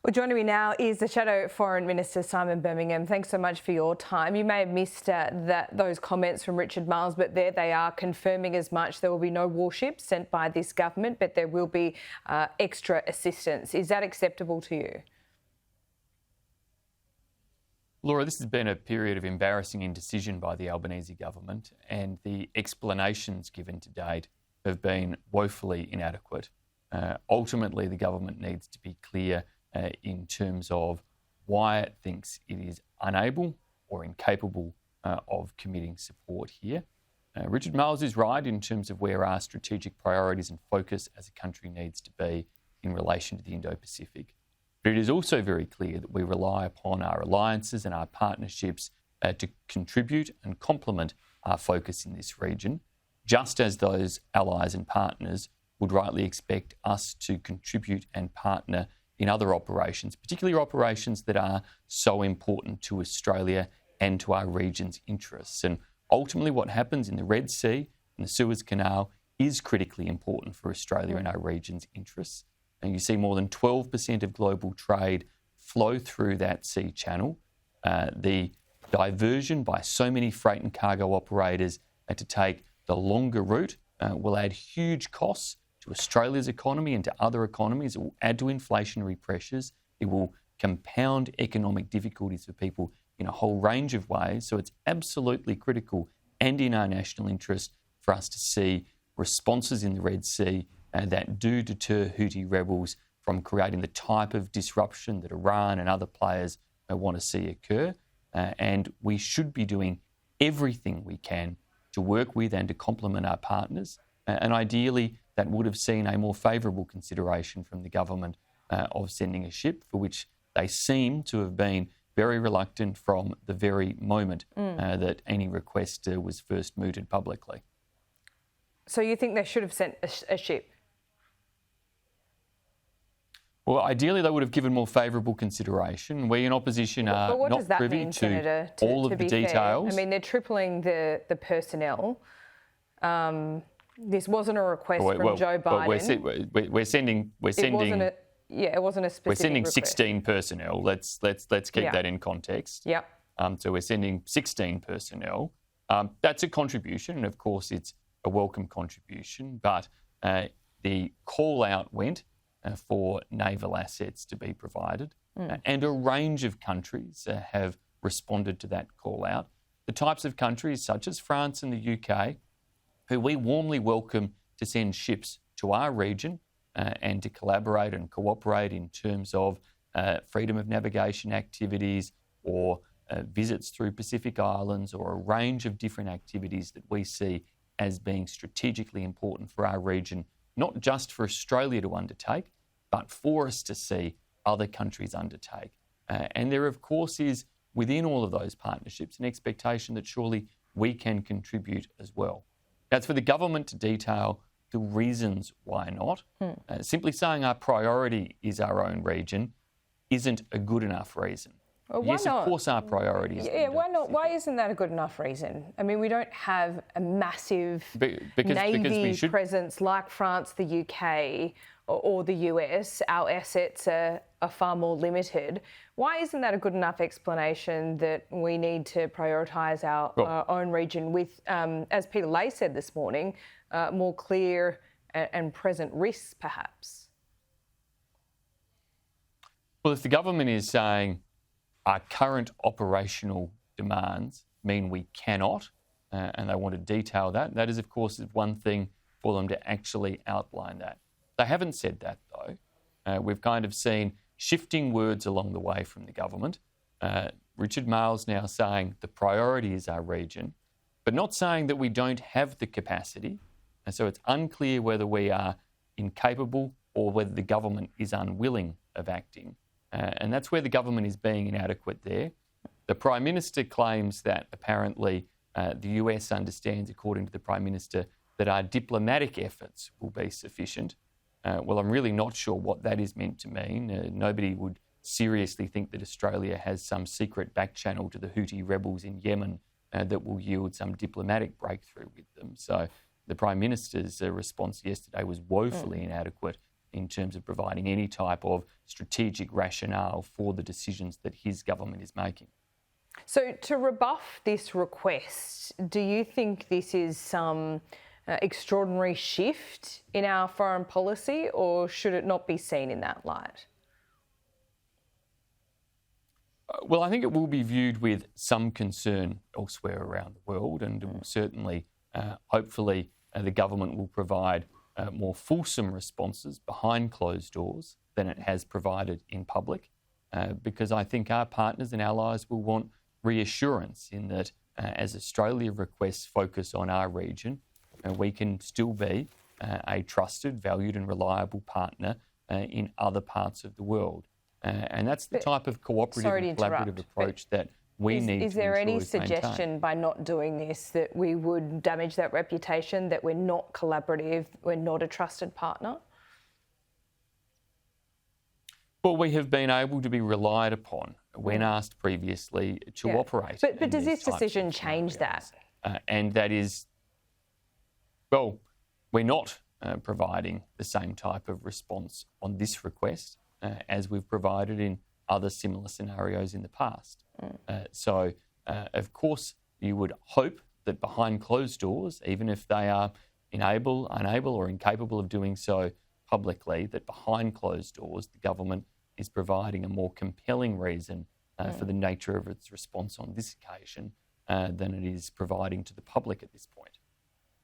Well, joining me now is the Shadow Foreign Minister, Simon Birmingham. Thanks so much for your time. You may have missed those comments from Richard Marles, but there they are confirming as much. There will be no warships sent by this government, but there will be extra assistance. Is that acceptable to you? Laura, this has been a period of embarrassing indecision by the Albanese government, and the explanations given to date have been woefully inadequate. Ultimately, the government needs to be clear in terms of why it thinks it is unable or incapable of committing support here. Richard Marles is right in terms of where our strategic priorities and focus as a country needs to be in relation to the Indo-Pacific. But it is also very clear that we rely upon our alliances and our partnerships to contribute and complement our focus in this region, just as those allies and partners would rightly expect us to contribute and partner in other operations, particularly operations that are so important to Australia and to our region's interests. And ultimately what happens in the Red Sea and the Suez Canal is critically important for Australia and our region's interests. And you see more than 12% of global trade flow through that sea channel. The diversion by so many freight and cargo operators to take the longer route will add huge costs to Australia's economy and to other economies. It will add to inflationary pressures. It will compound economic difficulties for people in a whole range of ways. So it's absolutely critical and in our national interest for us to see responses in the Red Sea that do deter Houthi rebels from creating the type of disruption that Iran and other players want to see occur. And we should be doing everything we can to work with and to complement our partners. And ideally, that would have seen a more favourable consideration from the government of sending a ship, for which they seem to have been very reluctant from the very moment that any request was first mooted publicly. So you think they should have sent a ship? Well, ideally, they would have given more favourable consideration. We in opposition are not privy to all of the details. I mean, they're tripling the personnel. This wasn't a request from Joe Biden. We're sending. It wasn't a specific We're sending request. 16 personnel. Let's keep that in context. Yep. So we're sending 16 personnel. That's a contribution, and of course it's a welcome contribution. But the call out went for naval assets to be provided, and a range of countries have responded to that call out. The types of countries such as France and the UK, who we warmly welcome to send ships to our region and to collaborate and cooperate in terms of freedom of navigation activities or visits through Pacific Islands or a range of different activities that we see as being strategically important for our region, not just for Australia to undertake, but for us to see other countries undertake. And there, of course, is within all of those partnerships an expectation that surely we can contribute as well. That's for the government to detail the reasons why not. Simply saying our priority is our own region isn't a good enough reason. Well, yes, of course our priority is why not? Why isn't that a good enough reason? I mean, we don't have a massive Navy presence like France, the UK or the US. Our assets are far more limited. Why isn't that a good enough explanation that we need to prioritise our own region with, as Peter Lay said this morning, more clear and present risks perhaps? Well, if the government is saying our current operational demands mean we cannot, and they want to detail that, that is, of course, one thing for them to actually outline that. They haven't said that, though. We've kind of seen shifting words along the way from the government. Richard Marles now saying the priority is our region, but not saying that we don't have the capacity. And so it's unclear whether we are incapable or whether the government is unwilling of acting. And that's where the government is being inadequate there. The Prime Minister claims that apparently the US understands, according to the Prime Minister, that our diplomatic efforts will be sufficient. Well, I'm really not sure what that is meant to mean. Nobody would seriously think that Australia has some secret back channel to the Houthi rebels in Yemen that will yield some diplomatic breakthrough with them. So the Prime Minister's response yesterday was woefully inadequate in terms of providing any type of strategic rationale for the decisions that his government is making. So to rebuff this request, do you think this is some extraordinary shift in our foreign policy, or should it not be seen in that light? Well, I think it will be viewed with some concern elsewhere around the world, and certainly, hopefully, the government will provide more fulsome responses behind closed doors than it has provided in public, because I think our partners and allies will want reassurance in that as Australia requests focus on our region, we can still be a trusted, valued and reliable partner in other parts of the world. And that's the type of cooperative and collaborative approach that we need. Is there any suggestion by not doing this that we would damage that reputation, that we're not collaborative, we're not a trusted partner? Well, we have been able to be relied upon when asked previously to operate. But does this decision change that? And that is, well, we're not providing the same type of response on this request as we've provided in other similar scenarios in the past. So, of course, you would hope that behind closed doors, even if they are unable or incapable of doing so publicly, that behind closed doors, the government is providing a more compelling reason for the nature of its response on this occasion than it is providing to the public at this point.